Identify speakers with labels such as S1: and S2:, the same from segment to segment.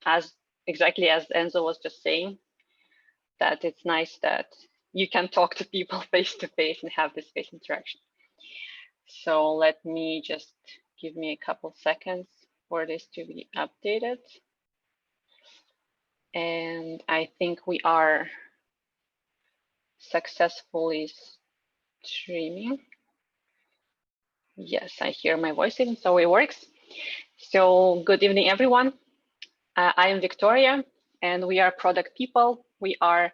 S1: as exactly as Enzo was just saying, that it's nice that you can talk to people face to face and have this face interaction. So let me just give me a couple seconds for this to be updated. And I think we are successfully streaming. Yes, I hear my voice even, so it works. So good evening, everyone. I am Victoria, and we are product people. We are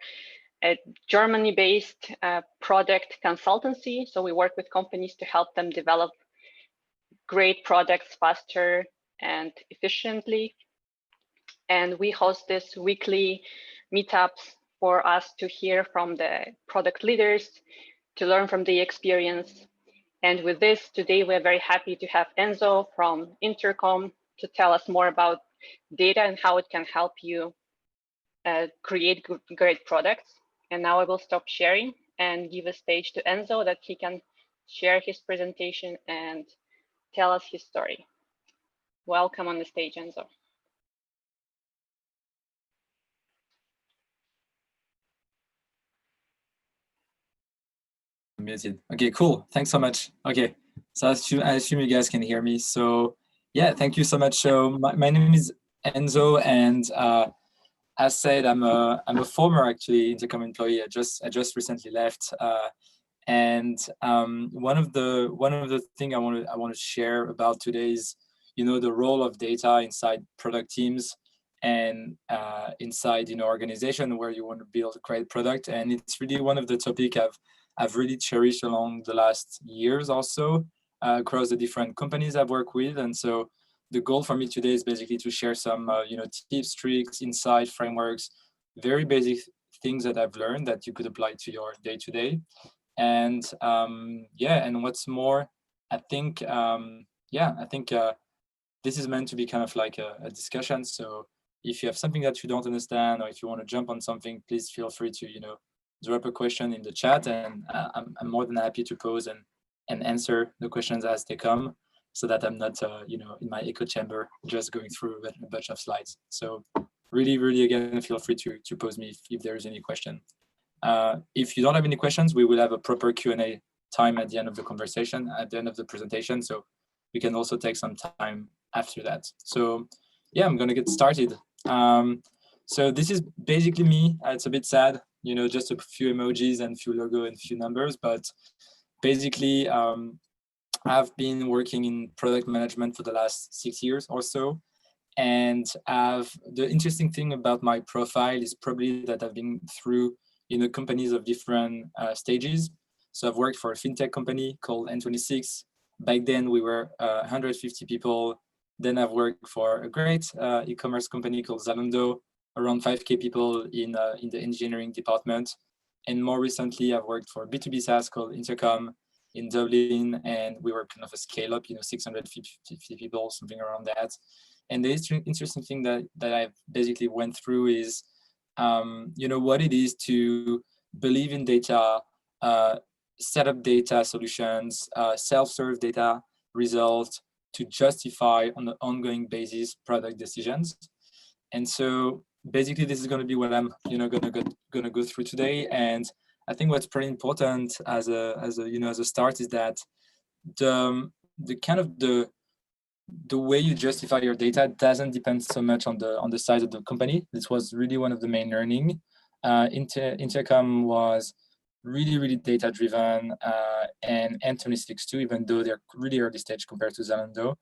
S1: a Germany-based product consultancy. So we work with companies to help them develop great products faster and efficiently. And we host this weekly meetups for us to hear from the product leaders, to learn from the experience. And with this, today we're very happy to have Enzo from Intercom to tell us more about data and how it can help you create great products. And now I will stop sharing and give a stage to Enzo that he can share his presentation and tell us his story. Welcome on the stage, Enzo.
S2: Muted. Okay, cool. Thanks so much. Okay, so I assume you guys can hear me. So yeah, thank you so much. So my name is Enzo, and as said, I'm a former actually Intercom employee. I just recently left, and one of the thing I want to share about today is, you know, the role of data inside product teams and inside, you know, organization where you want to build a great product. And it's really one of the topic I've really cherished along the last years also across the different companies I've worked with. And so the goal for me today is basically to share some you know, tips, tricks, insight, frameworks, very basic things that I've learned that you could apply to your day-to-day. And yeah, and what's more, I think this is meant to be kind of like a discussion. So if you have something that you don't understand, or if you want to jump on something, please feel free to, you know, drop a question in the chat, and I'm more than happy to pose and answer the questions as they come, so that I'm not you know, in my echo chamber just going through a bunch of slides. So really again, feel free to pose me if there is any question. If you don't have any questions, we will have a proper Q&A time at the end of the conversation, at the end of the presentation, so we can also take some time after that. So yeah, I'm gonna get started. So this is basically me. It's a bit sad, you know, just a few emojis and a few logo and a few numbers, but basically I've been working in product management for the last 6 years or so. And the interesting thing about my profile is probably that I've been through, you know, companies of different stages. So I've worked for a fintech company called N26. Back then we were 150 people. Then I've worked for a great e-commerce company called Zalando, around 5K people in the engineering department. And more recently, I've worked for B2B SaaS called Intercom in Dublin, and we were kind of a scale up, you know, 650 people, something around that. And the interesting thing that I've basically went through is, you know, what it is to believe in data, set up data solutions, self-serve data results to justify on an ongoing basis product decisions. And so basically this is going to be what I'm, you know, gonna go through today. And I think what's pretty important as a you know, as a start is that the kind of the way you justify your data doesn't depend so much on the size of the company. This was really one of the main learning. Intercom was really data driven, and N26 too, even though they're really early stage compared to Zalando.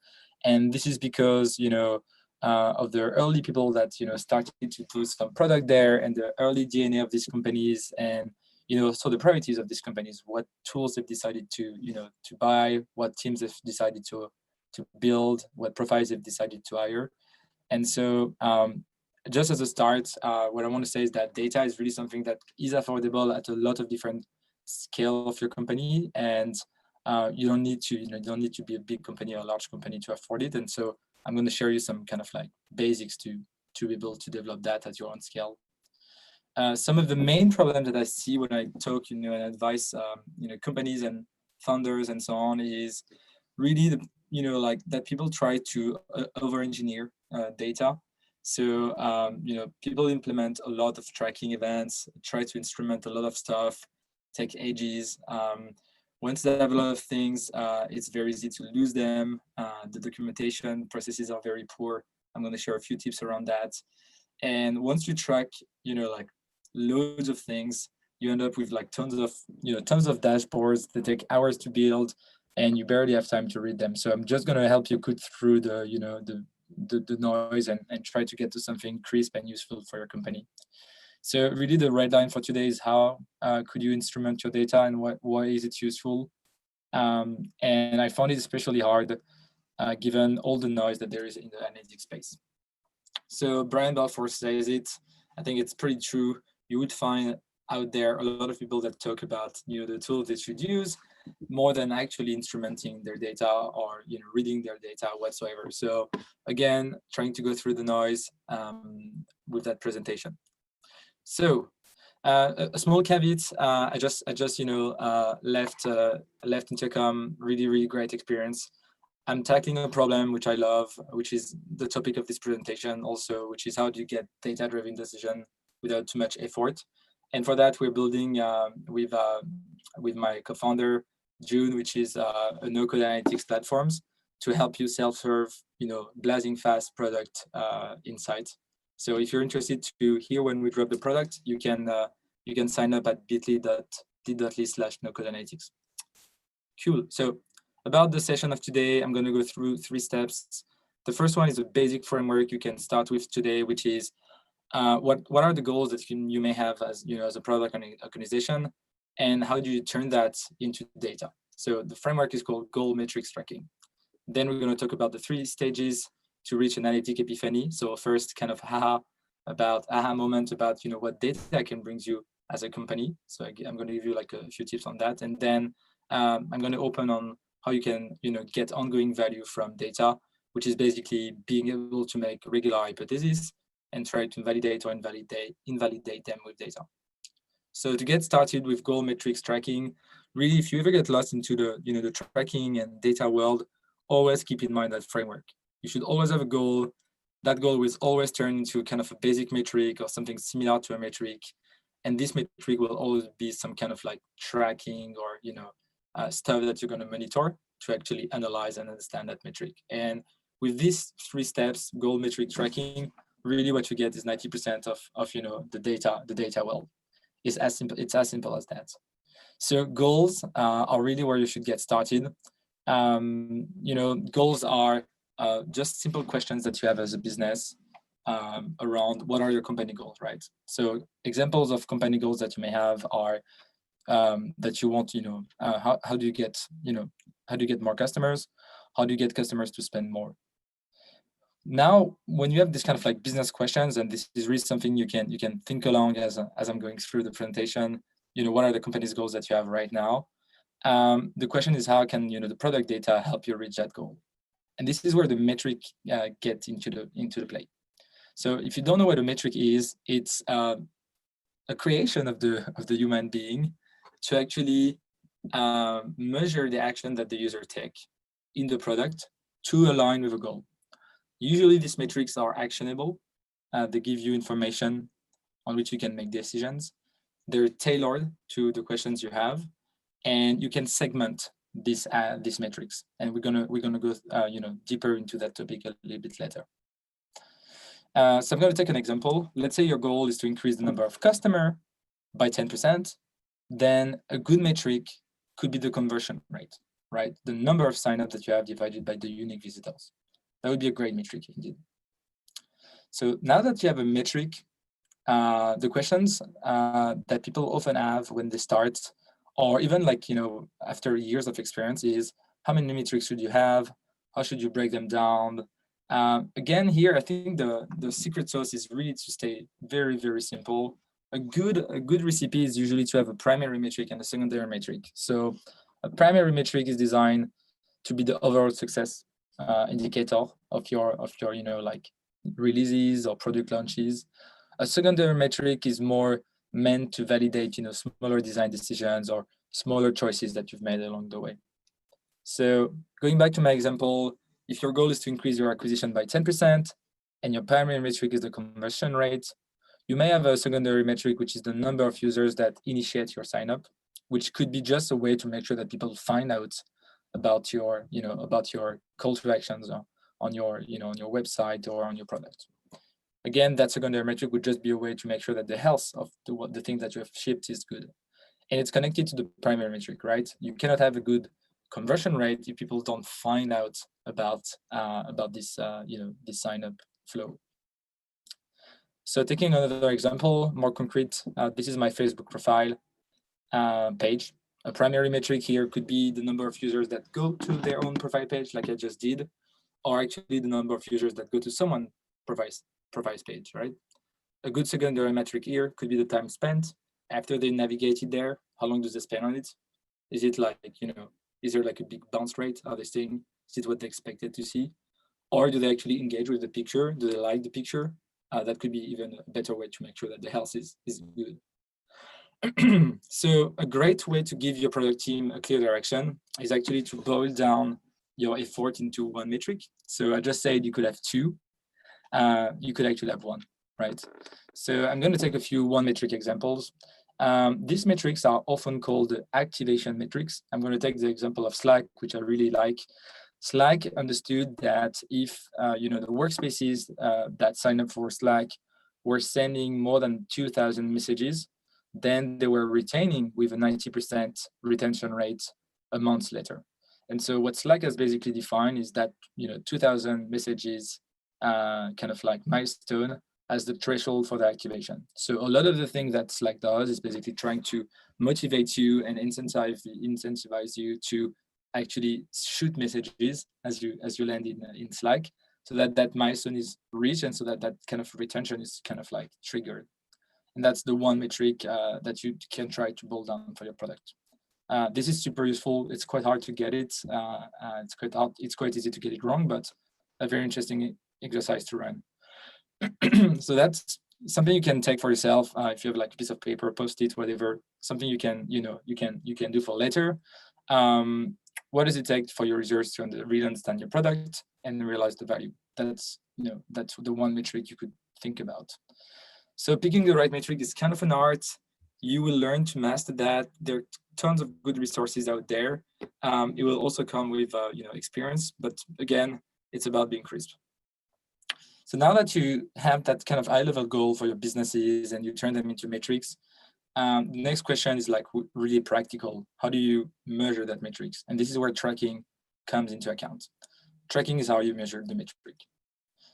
S2: And this is because, you know, of the early people that, you know, started to do some product there, and the early DNA of these companies, and, you know, so the priorities of these companies, what tools they've decided to, you know, to buy, what teams they've decided to build, what profiles they've decided to hire. And so just as a start, what I want to say is that data is really something that is affordable at a lot of different scale of your company, and you don't need to, you know, you don't need to be a big company or a large company to afford it. And so I'm going to share you some kind of like basics to be able to develop that at your own scale. Some of the main problems that I see when I talk, you know, and advise, you know, companies and founders and so on is really the, you know, like that people try to over-engineer data. So, people implement a lot of tracking events, try to instrument a lot of stuff, take ages. Once they have a lot of things, it's very easy to lose them. The documentation processes are very poor. I'm going to share a few tips around that. And once you track, like loads of things, you end up with like tons of dashboards that take hours to build, and you barely have time to read them. So I'm just going to help you cut through the noise and try to get to something crisp and useful for your company. So really the red line for today is how could you instrument your data and why is it useful? And I found it especially hard given all the noise that there is in the analytics space. So Brian Balfour says it, I think it's pretty true. You would find out there a lot of people that talk about the tools they should use more than actually instrumenting their data or reading their data whatsoever. So again, trying to go through the noise with that presentation. So a small caveat, I just left Intercom, really great experience. I'm tackling a problem which I love, which is the topic of this presentation also, which is how do you get data-driven decision without too much effort. And for that, we're building with my co-founder, June, which is a no-code analytics platforms to help you self-serve, blazing fast product insights. So if you're interested to hear when we drop the product, you can sign up at bit.ly/no-code-analytics. Cool. So about the session of today, I'm going to go through 3 steps. The first one is a basic framework you can start with today, which is what are the goals that you may have as as a product organization, and how do you turn that into data? So the framework is called goal metrics tracking. Then we're going to talk about the 3 stages to reach analytic epiphany. So first, kind of aha moment about what data can bring you as a company. So I'm going to give you like a few tips on that, and then I'm going to open on how you can get ongoing value from data, which is basically being able to make regular hypotheses and try to validate or invalidate them with data. So to get started with goal metrics tracking, really, if you ever get lost into the the tracking and data world, always keep in mind that framework. You should always have a goal. That goal will always turn into kind of a basic metric or something similar to a metric. And this metric will always be some kind of like tracking or stuff that you're going to monitor to actually analyze and understand that metric. And with these 3 steps, goal metric tracking, really what you get is 90% of the data world. It's as simple as that. So goals are really where you should get started. Goals are just simple questions that you have as a business around what are your company goals, right? So examples of company goals that you may have are that you want, how do you get, how do you get more customers? How do you get customers to spend more? Now, when you have this kind of like business questions, and this is really something you can think along as I'm going through the presentation, what are the company's goals that you have right now? The question is how can the product data help you reach that goal? And this is where the metric gets into the play. So if you don't know what a metric is, it's a creation of the human being to actually measure the action that the user take in the product to align with a goal. Usually these metrics are actionable. They give you information on which you can make decisions. They're tailored to the questions you have, and you can segment these metrics. And we're gonna go deeper into that topic a little bit later. So I'm going to take an example. Let's say your goal is to increase the number of customers by 10%. Then a good metric could be the conversion rate, right? The number of signups that you have divided by the unique visitors. That would be a great metric indeed. So now that you have a metric, the questions that people often have when they start, or even like, after years of experience, is how many metrics should you have? How should you break them down? Again, here, I think the secret sauce is really to stay very, very simple. A good recipe is usually to have a primary metric and a secondary metric. So a primary metric is designed to be the overall success indicator of your like releases or product launches. A secondary metric is more meant to validate smaller design decisions or smaller choices that you've made along the way. So going back to my example, if your goal is to increase your acquisition by 10%, and your primary metric is the conversion rate, you may have a secondary metric, which is the number of users that initiate your sign up, which could be just a way to make sure that people find out about your, about your call to actions on your, on your website or on your product. Again, that secondary metric would just be a way to make sure that the health of the thing that you have shipped is good. And it's connected to the primary metric, right? You cannot have a good conversion rate if people don't find out about this, this sign up flow. So taking another example, more concrete, this is my Facebook profile page. A primary metric here could be the number of users that go to their own profile page, like I just did, or actually the number of users that go to someone profile page, right? A good secondary metric here could be the time spent after they navigated there. How long do they spend on it? Is it like, is there like a big bounce rate? Are they staying? Is it what they expected to see? Or do they actually engage with the picture? Do they like the picture? That could be even a better way to make sure that the health is good. So a great way to give your product team a clear direction is actually to boil down your effort into one metric. So I just said you could have two. You could actually have one, right? So I'm going to take a few one metric examples. These metrics are often called activation metrics. I'm going to take the example of Slack, which I really like. Slack understood that if the workspaces that sign up for Slack were sending more than 2,000 messages, then they were retaining with a 90% retention rate a month later. And so what Slack has basically defined is that 2,000 messages kind of like milestone as the threshold for the activation. So a lot of the things that Slack does is basically trying to motivate you and incentivize you to actually shoot messages as you land in Slack, so that milestone is reached, and so that kind of retention is kind of like triggered. And that's the one metric that you can try to boil down for your product. This is super useful. It's quite hard to get it. It's quite easy to get it wrong, but a very interesting exercise to run. So that's something you can take for yourself. If you have like a piece of paper, Post-it, whatever, something you can do for later. What does it take for your users to really understand your product and realize the value? That's the one metric you could think about. So picking the right metric is kind of an art. You will learn to master that. There are tons of good resources out there. It will also come with experience, but again, it's about being crisp. So now that you have that kind of high-level goal for your businesses and you turn them into metrics, the next question is like really practical. How do you measure that metrics? And this is where tracking comes into account. Tracking is how you measure the metric.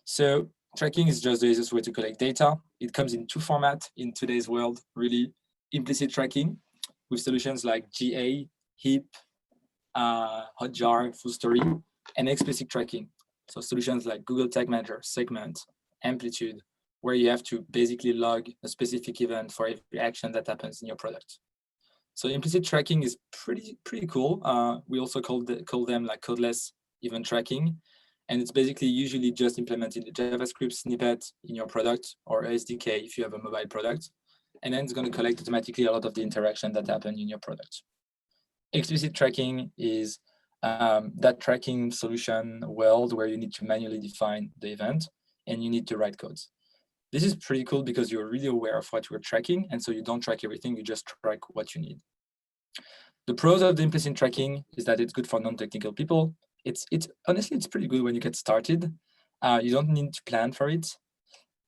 S2: So tracking is just the easiest way to collect data. It comes in two formats in today's world, really. Implicit tracking with solutions like GA, HIP, Hotjar, Full Story, and explicit tracking. So solutions like Google Tag Manager, Segment, Amplitude, where you have to basically log a specific event for every action that happens in your product. So implicit tracking is pretty cool. We also call them like codeless event tracking. And it's basically usually just implementing the JavaScript snippet in your product or SDK if you have a mobile product. And then it's going to collect automatically a lot of the interaction that happen in your product. Explicit tracking is that tracking solution world where you need to manually define the event and you need to write codes. This is pretty cool because you're really aware of what you're tracking, and so you don't track everything, you just track what you need. The pros of the implicit tracking is that it's good for non-technical people. It's honestly, it's pretty good when you get started. You don't need to plan for it.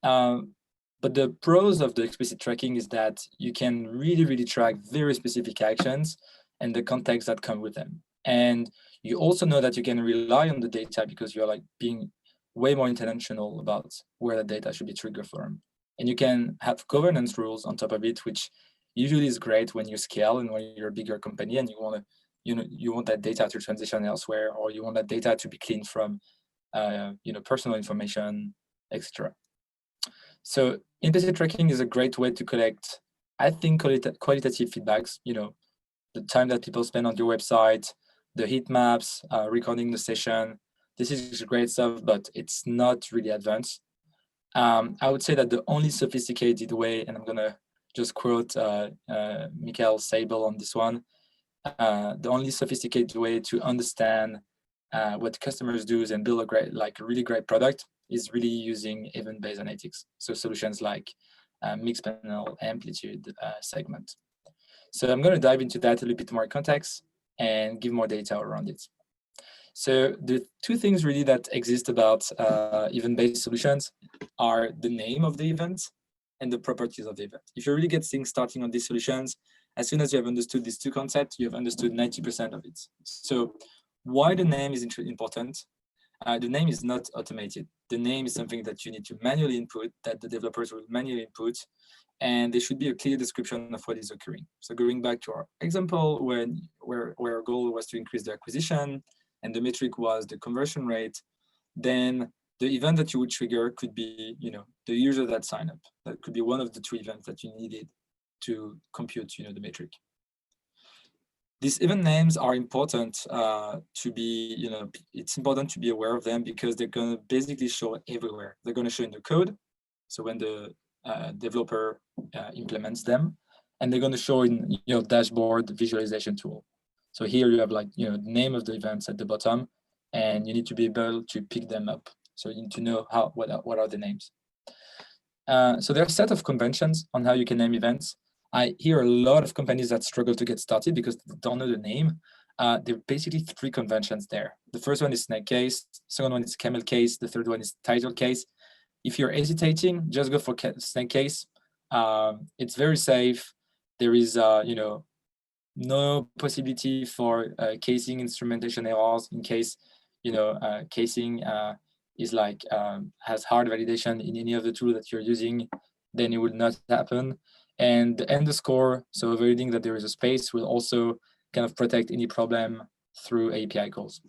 S2: But the pros of the explicit tracking is that you can really track very specific actions and the context that come with them. And you also know that you can rely on the data because you're like being way more intentional about where the data should be triggered from. And you can have governance rules on top of it, which usually is great when you scale and when you're a bigger company and you want to, you want that data to transition elsewhere, or you want that data to be cleaned from, personal information, etc. So implicit tracking is a great way to collect, I think, qualitative feedbacks. The time that people spend on your website, the heat maps, recording the session. This is great stuff, but it's not really advanced. I would say that the only sophisticated way, and I'm gonna just quote Michael Sable on this one, the only sophisticated way to understand what customers do and build a really great product is really using event-based analytics. So solutions like mixed panel, amplitude, segment. So I'm going to dive into that a little bit more context and give more data around it. So the two things really that exist about event-based solutions are the name of the event and the properties of the event. If you really get things starting on these solutions, as soon as you have understood these two concepts, you have understood 90% of it. So why the name is important? The name is not automated. The name is something that you need to manually input, that the developers will manually input, and there should be a clear description of what is occurring. So going back to our example, where our goal was to increase the acquisition and the metric was the conversion rate, then the event that you would trigger could be, the user that signed up. That could be one of the two events that you needed to compute, the metric. These event names are important to be, it's important to be aware of them because they're going to basically show everywhere. They're going to show in the code. So when the developer implements them, and they're going to show in your dashboard visualization tool. So here you have the name of the events at the bottom, and you need to be able to pick them up. So you need to know what are the names. So there are a set of conventions on how you can name events. I hear a lot of companies that struggle to get started because they don't know the name. There are basically three conventions there. The first one is snake case, second one is camel case, the third one is title case. If you're hesitating, just go for snake case. It's very safe. There is, no possibility for casing instrumentation errors in case, casing is has hard validation in any of the tools that you're using, then it will not happen. And the underscore, so avoiding that there is a space, will also kind of protect any problem through API calls.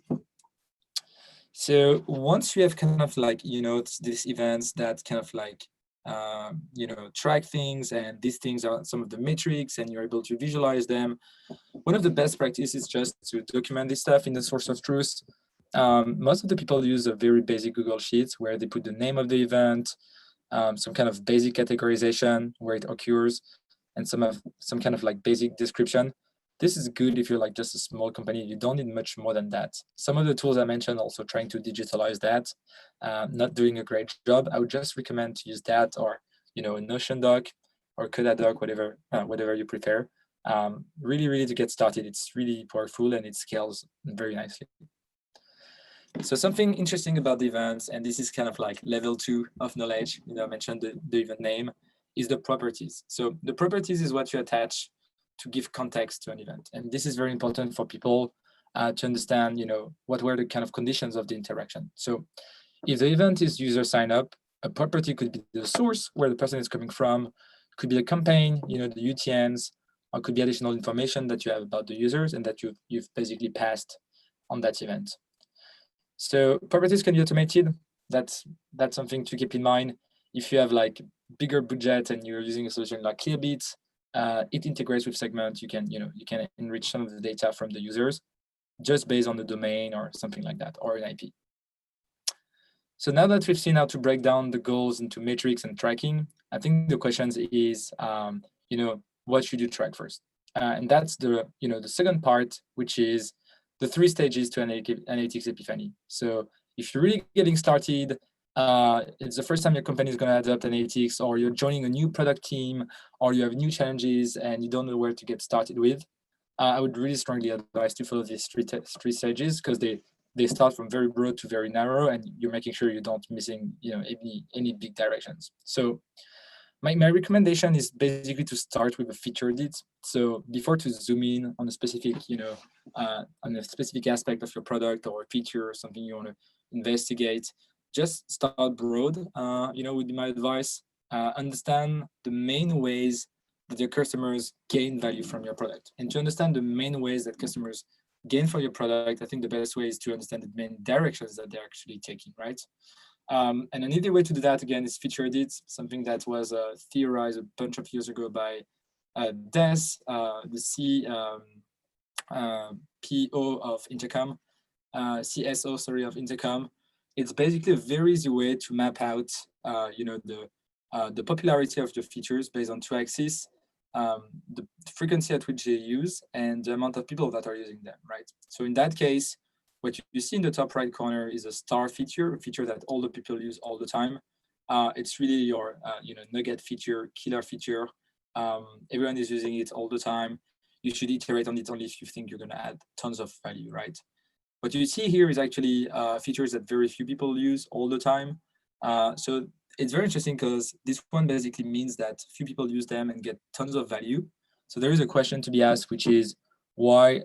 S2: So once you have kind of these events that kind of track things, and these things are some of the metrics, and you're able to visualize them, one of the best practices is just to document this stuff in the source of truth. Most of the people use a very basic Google Sheets where they put the name of the event, some kind of basic categorization where it occurs, and some kind of basic description. This is good if you're just a small company. You don't need much more than that. Some of the tools I mentioned also trying to digitalize that, not doing a great job. I would just recommend to use that, or a Notion doc or Coda doc, whatever you prefer. Really to get started. It's really powerful and it scales very nicely. So something interesting about the events, and this is kind of level 2 of knowledge, I mentioned the event name, is the properties. So the properties is what you attach to give context to an event. And this is very important for people to understand, what were the kind of conditions of the interaction. So if the event is user sign up, a property could be the source where the person is coming from, could be a campaign, the UTMs, or could be additional information that you have about the users and that you've basically passed on that event. So properties can be automated. That's something to keep in mind. If you have bigger budget and you're using a solution like Clearbit, it integrates with Segment. You can enrich some of the data from the users just based on the domain or something like that, or an IP. So now that we've seen how to break down the goals into metrics and tracking, I think the question is, what should you track first? And that's the second part, which is the 3 stages to analytics epiphany. So if you're really getting started, it's the first time your company is going to adopt analytics, or you're joining a new product team, or you have new challenges and you don't know where to get started with, I would really strongly advise to follow these three stages, because they start from very broad to very narrow, and you're making sure you don't missing any big directions. So my recommendation is basically to start with a feature audit. So before to zoom in on a specific on a specific aspect of your product or a feature or something you want to investigate, just start broad. Would be my advice. Understand the main ways that your customers gain value from your product, and to understand the main ways that customers gain from your product, I think the best way is to understand the main directions that they're actually taking, right? And an easy way to do that, again, is feature audits, something that was theorized a bunch of years ago by Des, the PO of Intercom, CSO, sorry, of Intercom. It's basically a very easy way to map out, the popularity of your features based on 2 axes, the frequency at which they use, and the amount of people that are using them, right? So in that case, what you see in the top right corner is a star feature, a feature that all the people use all the time. It's really your nugget feature, killer feature. Everyone is using it all the time. You should iterate on it only if you think you're going to add tons of value, right? What you see here is actually features that very few people use all the time. So it's very interesting because this one basically means that few people use them and get tons of value. So there is a question to be asked, which is why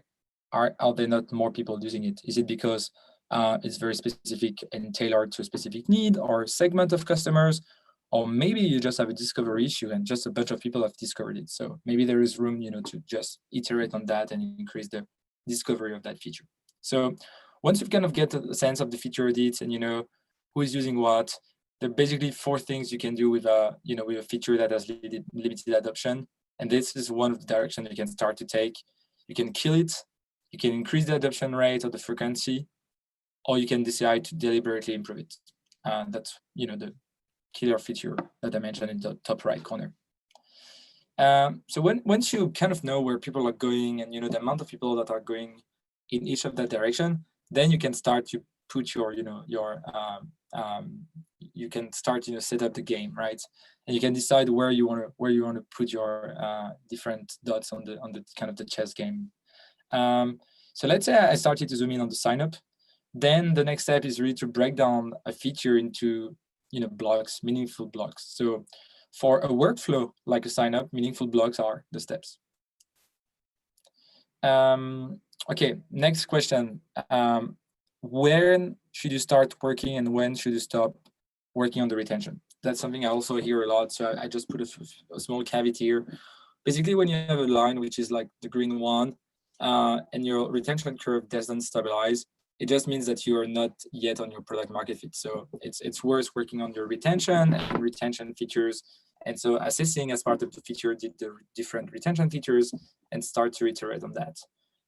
S2: are there not more people using it? Is it because it's very specific and tailored to a specific need or segment of customers? Or maybe you just have a discovery issue and just a bunch of people have discovered it. So maybe there is room, to just iterate on that and increase the discovery of that feature. So once you kind of get a sense of the feature edits and who is using what, there are basically 4 things you can do with a feature that has limited adoption. And this is one of the directions you can start to take. You can kill it, you can increase the adoption rate or the frequency, or you can decide to deliberately improve it. That's the killer feature that I mentioned in the top right corner. So once you kind of know where people are going and the amount of people that are going in each of that direction, then you can start to put your you can start set up the game, right? And you can decide where you want to put your different dots on the kind of the chess game. So let's say I started to zoom in on the sign up. Then the next step is really to break down a feature into blocks, meaningful blocks. So for a workflow like a sign up, meaningful blocks are the steps. Okay, next question. When should you start working and when should you stop working on the retention? That's something I also hear a lot. So I just put a small caveat here. Basically, when you have a line, which is like the green one, and your retention curve doesn't stabilize, it just means that you are not yet on your product market fit. So it's worth working on your retention and retention features. And so assessing as part of the feature the different retention features and start to iterate on that.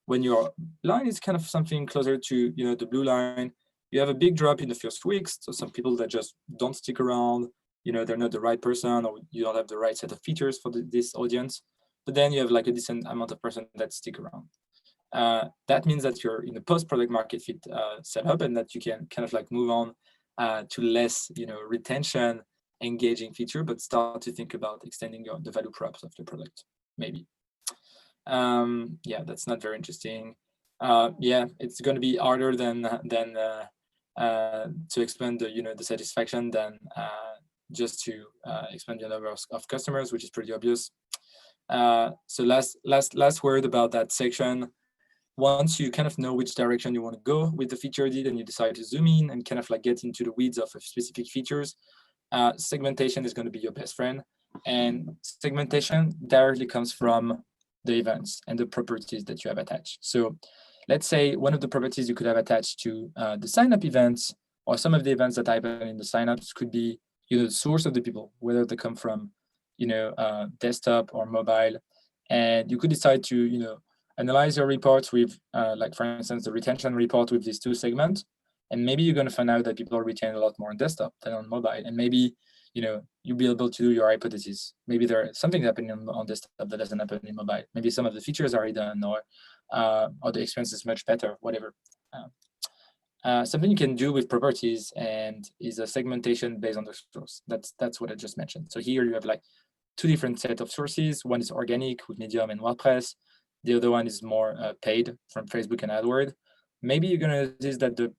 S2: When your line is kind of something closer to the blue line, you have a big drop in the first weeks. So some people that just don't stick around, they're not the right person, or you don't have the right set of features for this audience. But then you have like a decent amount of person that stick around. That means that you're in a post-product market fit setup, and that you can kind of like move on to less, retention engaging feature, but start to think about extending the value props of the product, maybe. Yeah, that's not very interesting. Yeah, it's going to be harder than to expand the satisfaction than just to expand the number of customers, which is pretty obvious. So last word about that section. Once you kind of know which direction you want to go with the feature edit and you decide to zoom in and kind of like get into the weeds of specific features, segmentation is going to be your best friend. And segmentation directly comes from the events and the properties that you have attached. So let's say one of the properties you could have attached to the sign-up events, or some of the events that happen in the sign-ups could be the source of the people, whether they come from desktop or mobile. And you could decide to analyze your reports with like, for instance, the retention report with these 2 segments. And maybe you're going to find out that people retain a lot more on desktop than on mobile. And maybe you'll be able to do your hypothesis. Maybe there's something happening on desktop that doesn't happen in mobile. Maybe some of the features are already done, or the experience is much better, whatever. Something you can do with properties and is a segmentation based on the source. That's what I just mentioned. So here you have like 2 different set of sources. One is organic with Medium and WordPress. The other one is more paid from Facebook and AdWords. Maybe you're gonna notice that the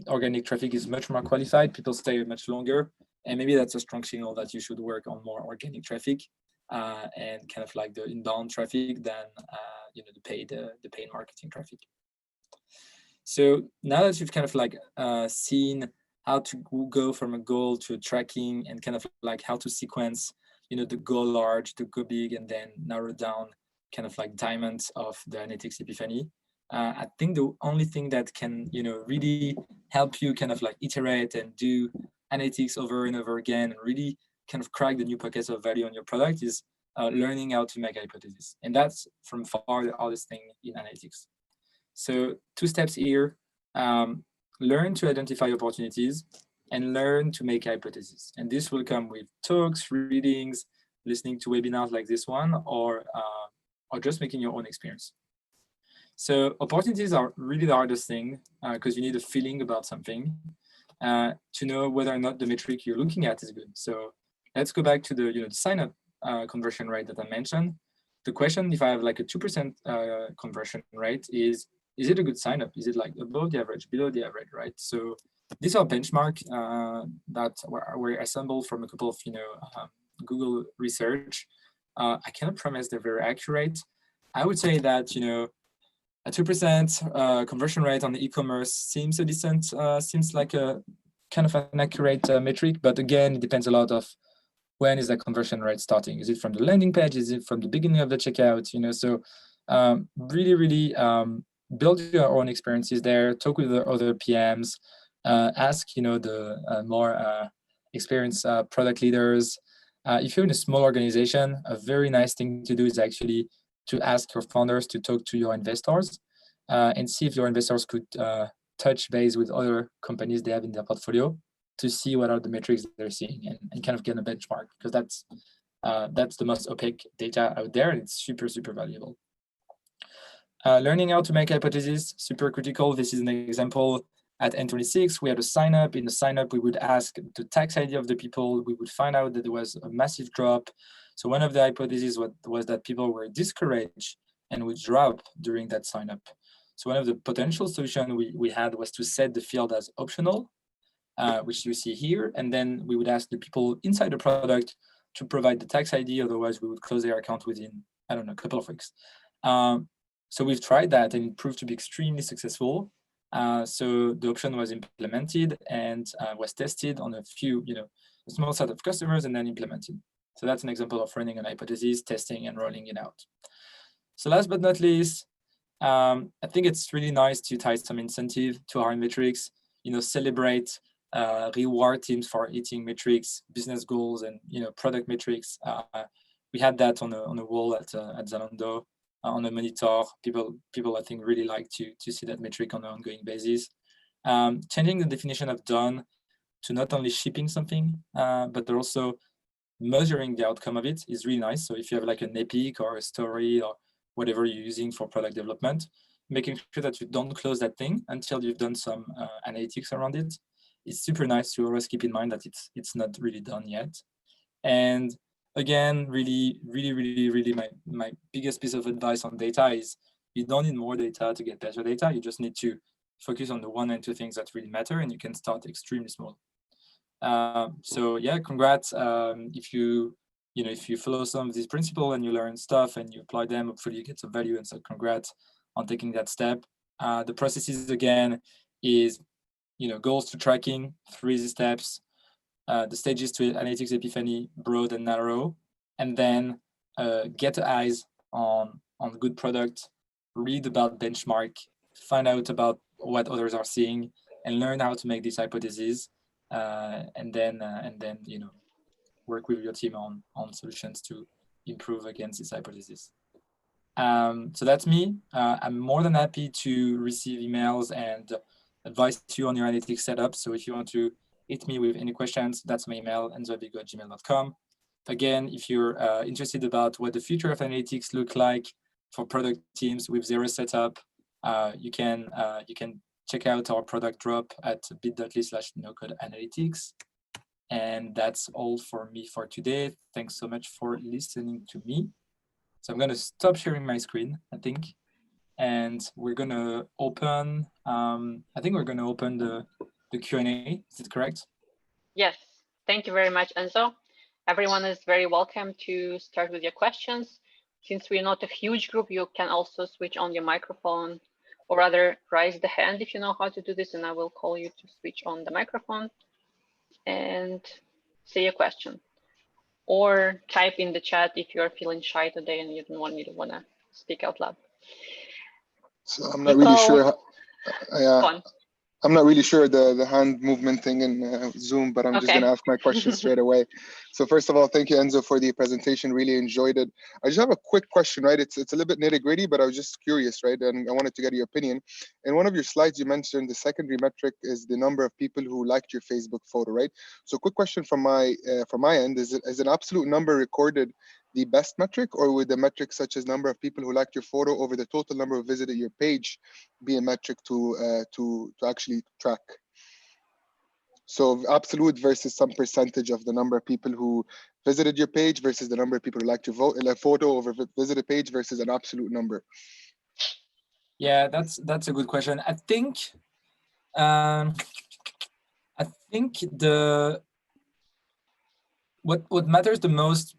S2: organic traffic is much more qualified. People stay much longer, and maybe that's a strong signal that you should work on more organic traffic and kind of like the inbound traffic than the paid marketing traffic. So now that you've kind of like seen how to go from a goal to a tracking and kind of like how to sequence, the go large, the go big, and then narrow down kind of like diamonds of the analytics epiphany. I think the only thing that can, really help you kind of like iterate and do analytics over and over again and really kind of crack the new pockets of value on your product is learning how to make hypotheses. And that's from far the hardest thing in analytics. So 2 steps here, learn to identify opportunities and learn to make hypotheses. And this will come with talks, readings, listening to webinars like this one, or just making your own experience. So opportunities are really the hardest thing because you need a feeling about something to know whether or not the metric you're looking at is good. So let's go back to the the sign up conversion rate that I mentioned. The question, if I have like a 2% conversion rate, is it a good sign up? Is it like above the average, below the average, right? So these are benchmark that were assembled from a couple of Google research. I cannot promise they're very accurate. I would say that a 2% conversion rate on the e-commerce seems a decent, seems like a kind of an accurate metric, but again, it depends a lot of when is that conversion rate starting? Is it from the landing page? Is it from the beginning of the checkout? So really build your own experiences there, talk with the other PMs, ask the more experienced product leaders. If you're in a small organization, a very nice thing to do is actually to ask your founders to talk to your investors and see if your investors could touch base with other companies they have in their portfolio to see what are the metrics they're seeing and kind of get a benchmark, because that's the most opaque data out there, and it's super valuable. Learning how to make hypotheses, super critical. This is an example at N26. We had a sign up. In the sign up, we would ask the tax ID of the people. We would find out that there was a massive drop. So one of the hypotheses was that people were discouraged and would drop during that sign up. So one of the potential solutions we had was to set the field as optional, which you see here. And then we would ask the people inside the product to provide the tax ID. Otherwise, we would close their account within, I don't know, a couple of weeks. So we've tried that and it proved to be extremely successful. So the option was implemented and was tested on a few, a small set of customers and then implemented. So that's an example of running an hypothesis, testing and rolling it out. So last but not least, I think it's really nice to tie some incentive to our metrics, celebrate, reward teams for hitting metrics, business goals, and product metrics. We had that on a wall at Zalando, on a monitor. People I think really like to see that metric on an ongoing basis. Changing the definition of done to not only shipping something, but also measuring the outcome of it is really nice. So if you have like an epic or a story or whatever you're using for product development, making sure that you don't close that thing until you've done some analytics around it. It's super nice to always keep in mind that it's not really done yet. And again, really my biggest piece of advice on data is you don't need more data to get better data. You just need to focus on the one and two things that really matter, and you can start extremely small. So yeah, congrats. If you follow some of these principles and you learn stuff and you apply them, hopefully you get some value. And so congrats on taking that step. The processes again is goals to tracking, 3 easy steps, the stages to analytics epiphany, broad and narrow, and then get eyes on good product, read about benchmark, find out about what others are seeing, and learn how to make these hypotheses, and then work with your team on solutions to improve against these hypotheses. So that's me. I'm more than happy to receive emails and advise you on your analytics setup. So if you want to hit me with any questions, that's my email, enzoavigo@gmail.com. Again, if you're interested about what the future of analytics look like for product teams with zero setup, you can check out our product drop at bit.ly/nocodeanalytics. And that's all for me for today. Thanks so much for listening to me. So I'm going to stop sharing my screen, I think. And we're going to open, I think we're going to open the Q&A. Is it correct?
S1: Yes. Thank you very much, Enzo. Everyone is very welcome to start with your questions. Since we're not a huge group, you can also switch on your microphone, or rather raise the hand if you know how to do this, and I will call you to switch on the microphone and say a question. Or type in the chat if you're feeling shy today and you don't want to speak out loud.
S3: So I'm not really sure. I'm not really sure the hand movement thing in Zoom, but I'm just going to ask my question straight away. So first of all, thank you, Enzo, for the presentation. Really enjoyed it. I just have a quick question, right? It's a little bit nitty gritty, but I was just curious, right? And I wanted to get your opinion. In one of your slides, you mentioned the secondary metric is the number of people who liked your Facebook photo, right? So quick question from my end, is an absolute number recorded the best metric, or would the metric such as number of people who liked your photo over the total number who visited your page be a metric to actually track? So absolute versus some percentage of the number of people who visited your page versus the number of people who liked your photo over visited page versus an absolute number.
S2: Yeah, that's a good question. I think what matters the most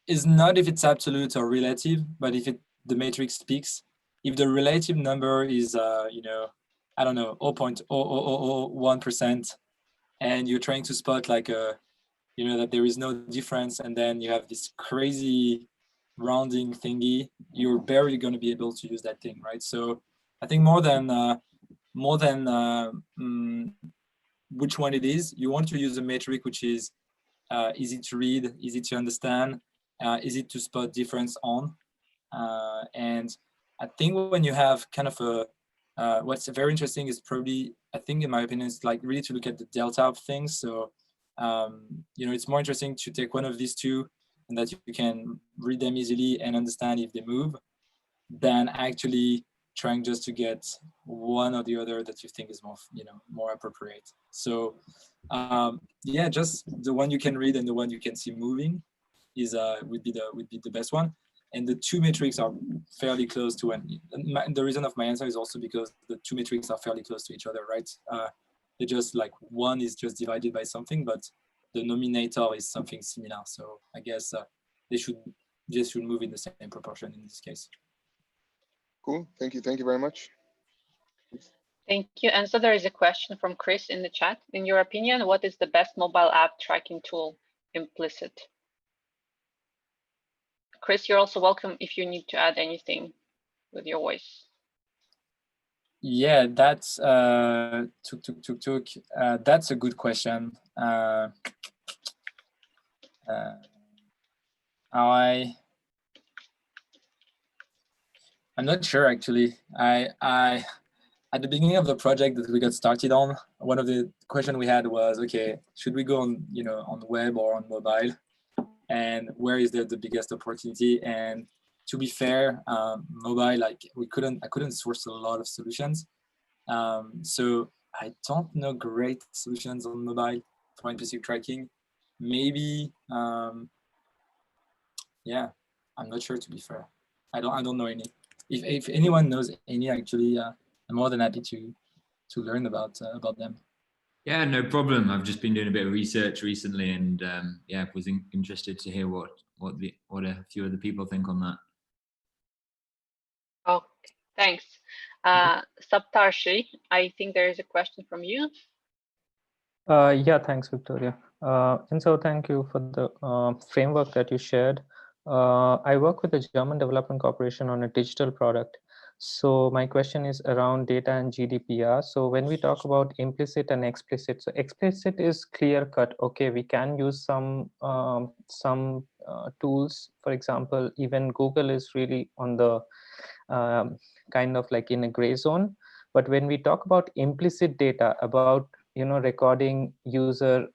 S2: is not if it's absolute or relative, but if the matrix speaks. If the relative number is you know, I don't know, 0.0001%, and you're trying to spot like a, you know, that there is no difference, and then you have this crazy rounding thingy, you're barely going to be able to use that thing, right? So I think more than which one it is, you want to use a metric which is easy to read, easy to understand, easy to spot difference on. And I think when you have kind of a, what's very interesting is probably, I think in my opinion, it's like really to look at the delta of things. So, you know, it's more interesting to take one of these two and that you can read them easily and understand if they move, than actually trying just to get one or the other that you think is more, you know, more appropriate. So yeah, just the one you can read and the one you can see moving is would be the best one. And the two metrics are fairly close to one. The reason of my answer is also because the two metrics are fairly close to each other, right? They just like one is just divided by something, but the nominator is something similar. So I guess they should move in the same proportion in this case.
S3: Cool. Thank you. Thank you very much.
S1: Thank you. And so there is a question from Chris in the chat. In your opinion, what is the best mobile app tracking tool? Implicit. Chris, you're also welcome if you need to add anything with your voice.
S2: Yeah, that's that's a good question. I'm not sure actually. I at the beginning of the project that we got started on, one of the questions we had was, okay, should we go on, you know, on web or on mobile, and where is there the biggest opportunity? And to be fair, mobile, like I couldn't source a lot of solutions. So I don't know great solutions on mobile for implicit tracking. Maybe, yeah, I'm not sure, to be fair. I don't know any. If anyone knows any, actually, I'm more than happy to learn about them.
S4: Yeah, no problem. I've just been doing a bit of research recently, and yeah, was interested to hear what a few other people think on that.
S1: Okay, thanks. Saptarshi, I think there is a question from you.
S5: Yeah, thanks, Victoria. And so thank you for the framework that you shared. I work with the German Development Corporation on a digital product. So my question is around data and GDPR. So when we talk about implicit and explicit, so explicit is clear cut. Okay, we can use some tools. For example, even Google is really on the kind of like in a gray zone. But when we talk about implicit data, about recording user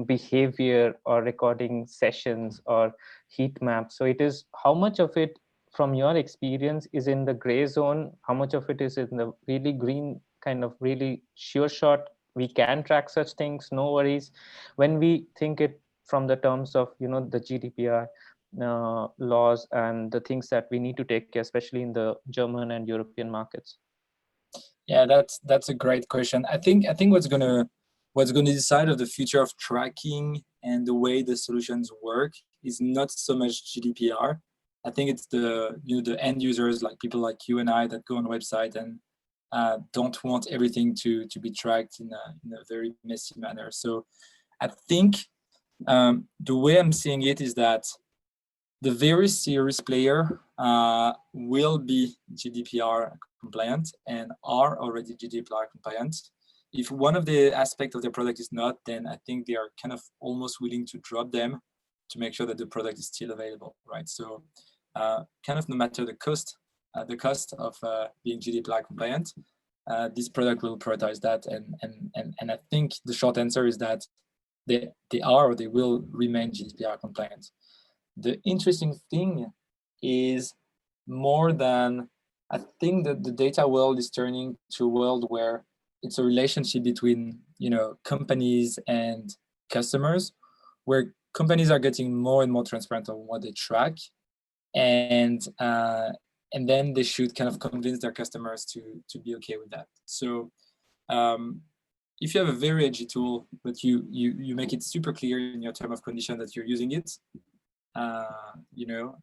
S5: behavior or recording sessions or heat maps, so it is how much of it from your experience is in the gray zone, how much of it is in the really green, kind of really sure shot we can track such things, no worries, when we think it from the terms of the GDPR laws and the things that we need to take care, especially in the German and European markets?
S2: Yeah, that's a great question. I think what's gonna decide of the future of tracking and the way the solutions work is not so much GDPR. I think it's the the end users, like people like you and I, that go on a website and don't want everything to be tracked in a very messy manner. So I think the way I'm seeing it is that the very serious player will be GDPR compliant and are already GDPR compliant. If one of the aspects of their product is not, then I think they are kind of almost willing to drop them to make sure that the product is still available, right? So kind of no matter the cost of being GDPR compliant, this product will prioritize that. And I think the short answer is that they are or they will remain GDPR compliant. The interesting thing is more than, I think that the data world is turning to a world where it's a relationship between, you know, companies and customers, where companies are getting more and more transparent on what they track, and then they should kind of convince their customers to be okay with that. So if you have a very edgy tool, but you make it super clear in your term of condition that you're using it, you know,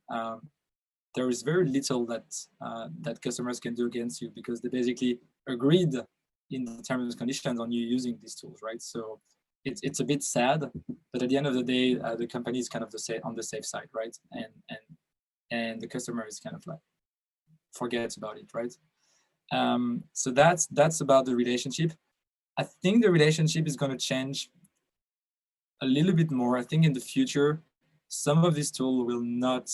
S2: there is very little that that customers can do against you, because they basically agreed in the terms and conditions on you using these tools, right? So it's a bit sad, but at the end of the day, the company is kind of on the safe side, right? And the customer is kind of like forgets about it, right? So that's about the relationship. I think the relationship is going to change a little bit more. I think in the future, some of these tools will not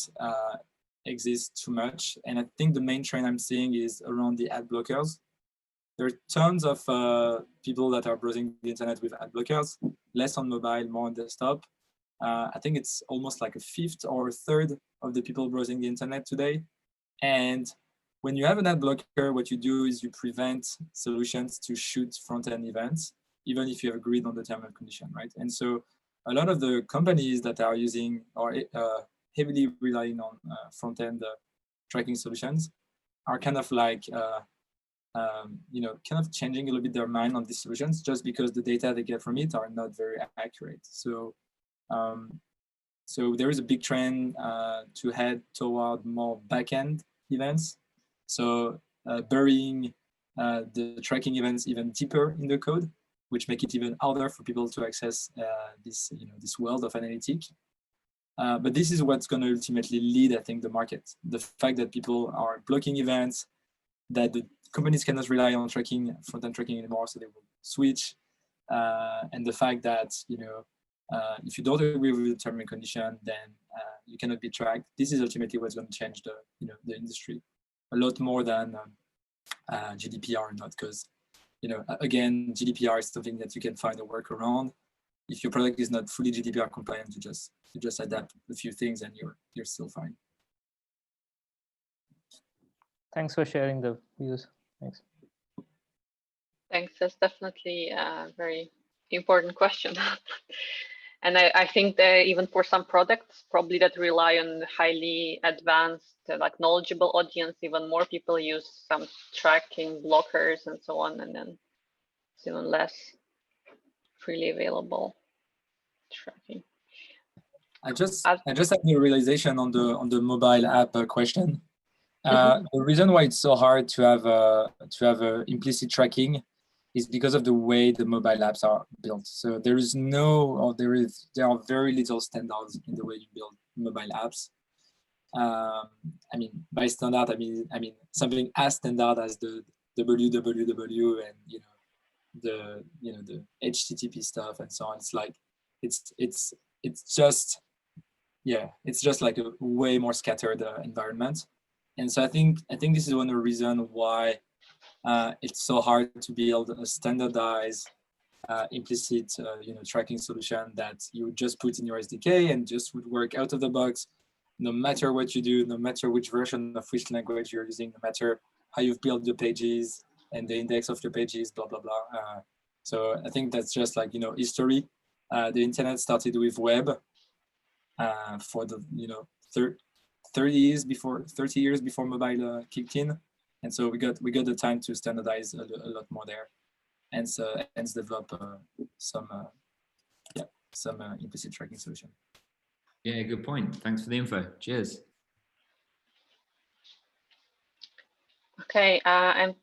S2: exist too much. And I think the main trend I'm seeing is around the ad blockers. There are tons of people that are browsing the internet with ad blockers, less on mobile, more on desktop. I think it's almost like a fifth or a third of the people browsing the internet today. And when you have an ad blocker, what you do is you prevent solutions to shoot front-end events, even if you have agreed on the term and condition, right? And so a lot of the companies that are using or heavily relying on front-end tracking solutions are kind of like, you know, kind of changing a little bit their mind on these solutions, just because the data they get from it are not very accurate. So, so there is a big trend to head toward more back-end events. So burying the tracking events even deeper in the code, which make it even harder for people to access this, you know, this world of analytic. But this is what's going to ultimately lead, I think, the market. The fact that people are blocking events, that the companies cannot rely on tracking, front-end tracking anymore, so they will switch. And the fact that, you know, if you don't agree with the term and condition, then you cannot be tracked. This is ultimately what's going to change the, you know, the industry a lot more than GDPR, not because, you know, again, GDPR is something that you can find a workaround. If your product is not fully GDPR compliant, you just adapt a few things and you're still fine.
S5: Thanks for sharing the views. Thanks.
S1: Thanks. That's definitely a very important question. And I think that even for some products, probably that rely on highly advanced, like knowledgeable audience, even more people use some tracking blockers and so on, and then it's even less freely available tracking.
S2: I just had the realization on the mobile app question. The reason why it's so hard to have implicit tracking is because of the way the mobile apps are built. So there are very little standards in the way you build mobile apps. I mean, by standard, I mean something as standard as the www and the HTTP stuff and so on. It's like it's just like a way more scattered environment. And so I think this is one of the reasons why it's so hard to build a standardized implicit tracking solution that you would just put in your SDK and just would work out of the box, no matter what you do, no matter which version of which language you're using, no matter how you've built the pages and the index of your pages, blah blah blah. So I think that's just like history. The internet started with web for the 30 years before mobile kicked in, and so we got the time to standardize a lot more there, and so hence develop some implicit tracking solution.
S4: Yeah, good point. Thanks for the info. Cheers.
S1: Okay, and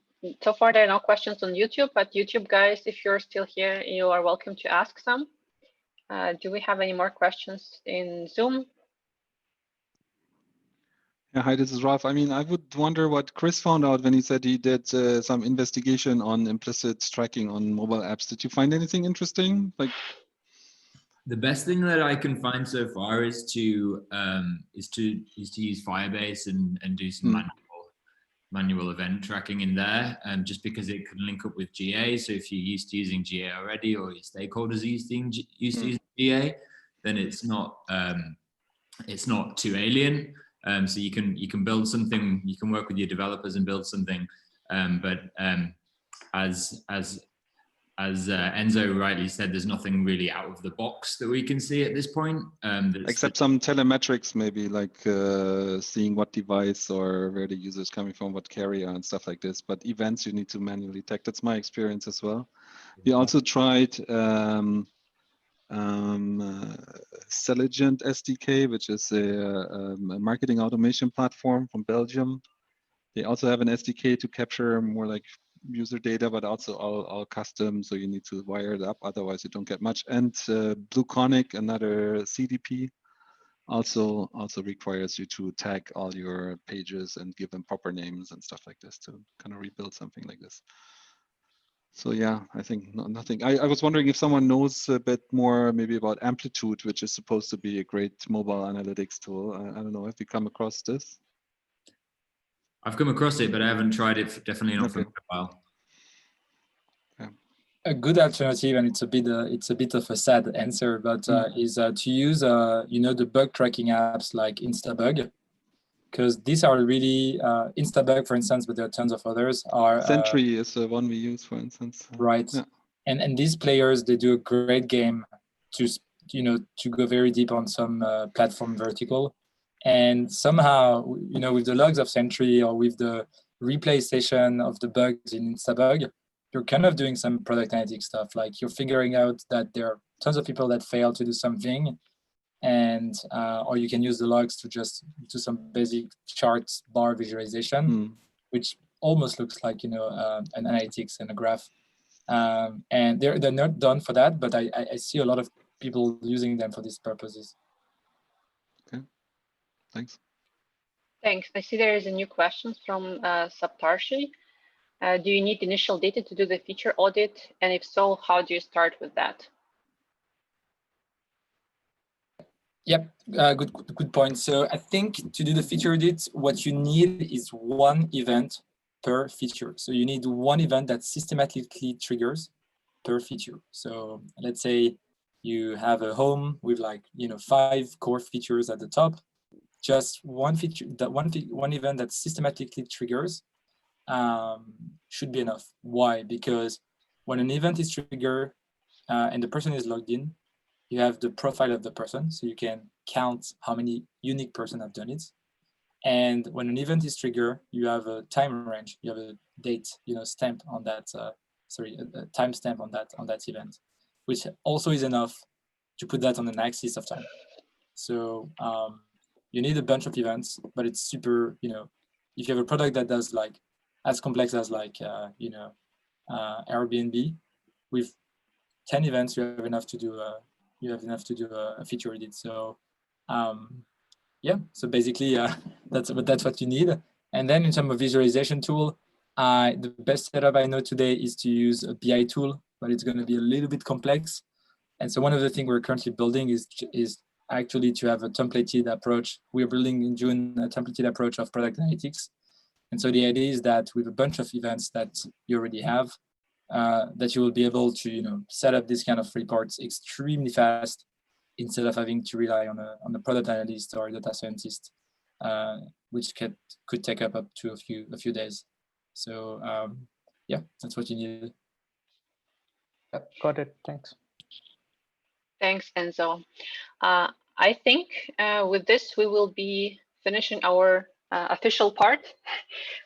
S1: so far there are no questions on YouTube, but YouTube guys, if you're still here, you are welcome to ask some. Do we have any more questions in Zoom?
S6: Yeah, hi, this is Ralph. I mean, I would wonder what Chris found out when he said he did some investigation on implicit tracking on mobile apps. Did you find anything interesting? Like,
S4: the best thing that I can find so far is to use Firebase and do some manual event tracking in there, just because it can link up with GA. So if you're used to using GA already, or your stakeholders are used to using GA, then it's not it's not too alien. So you can build something, you can work with your developers and build something. But as Enzo rightly said, there's nothing really out of the box that we can see at this point.
S6: Except some telemetrics, maybe like seeing what device or where the user is coming from, what carrier and stuff like this. But events you need to manually tag. That's my experience as well. We also tried Selligent SDK, which is a marketing automation platform from Belgium. They also have an SDK to capture more like user data, but also all custom. So you need to wire it up, otherwise you don't get much. And BlueConic, another CDP, also requires you to tag all your pages and give them proper names and stuff like this to kind of rebuild something like this. So yeah, I think nothing. I was wondering if someone knows a bit more maybe about Amplitude, which is supposed to be a great mobile analytics tool. I don't know, have you come across this?
S4: I've come across it, but I haven't tried it. Definitely not for a while.
S2: A good alternative, and it's a bit of a sad answer, but is to use the bug tracking apps like Instabug, because these are really Instabug, for instance, but there are tons of others.
S6: Sentry is the one we use, for instance.
S2: Right, yeah. And these players, they do a great game to go very deep on some platform vertical, and somehow with the logs of Sentry or with the replay session of the bugs in Instabug, you're kind of doing some product analytics stuff. Like you're figuring out that there are tons of people that fail to do something, and or you can use the logs to just do some basic charts bar visualization, which almost looks like an analytics and a graph. And they're not done for that, but I see a lot of people using them for these purposes.
S6: Okay, thanks.
S1: Thanks. I see there is a new question from Saptarshi. Do you need initial data to do the feature audit? And if so, how do you start with that?
S2: Yep, good point. So I think to do the feature audit, what you need is one event per feature. So you need one event that systematically triggers per feature. So let's say you have a home with 5 core features at the top. Just one feature, one event that systematically triggers should be enough. Why? Because when an event is triggered and the person is logged in, you have the profile of the person, so you can count how many unique person have done it. And when an event is triggered, you have a time range, you have a date, stamp on that. A timestamp on that event, which also is enough to put that on an axis of time. So you need a bunch of events, but it's super. If you have a product that does as complex as Airbnb, with 10 events, you have enough to do a feature audit. So yeah, so basically that's what you need. And then in terms of visualization tool, the best setup I know today is to use a BI tool, but it's going to be a little bit complex. And so one of the things we're currently building is actually to have a templated approach. We're building in June a templated approach of product analytics. And so the idea is that with a bunch of events that you already have, that you will be able to set up this kind of reports extremely fast instead of having to rely on a product analyst or a data scientist, which could take up to a few days. So yeah, that's what you need.
S5: Yep, got it. Thanks.
S1: Thanks, Enzo. I think with this we will be finishing our official part.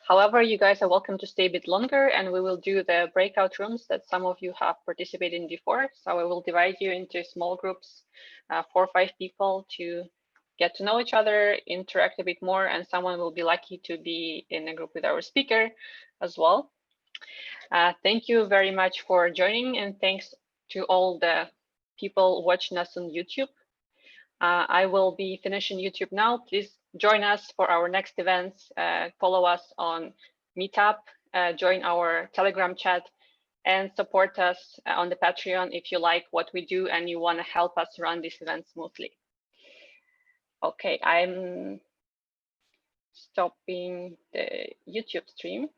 S1: However, you guys are welcome to stay a bit longer, and we will do the breakout rooms that some of you have participated in before. So I will divide you into small groups, 4 or 5 people, to get to know each other, interact a bit more, and someone will be lucky to be in a group with our speaker as well. Thank you very much for joining, and thanks to all the people watching us on YouTube. I will be finishing YouTube now. Please join us for our next events. Follow us on Meetup, join our Telegram chat, and support us on the Patreon if you like what we do and you want to help us run this event smoothly. Okay, I'm stopping the YouTube stream.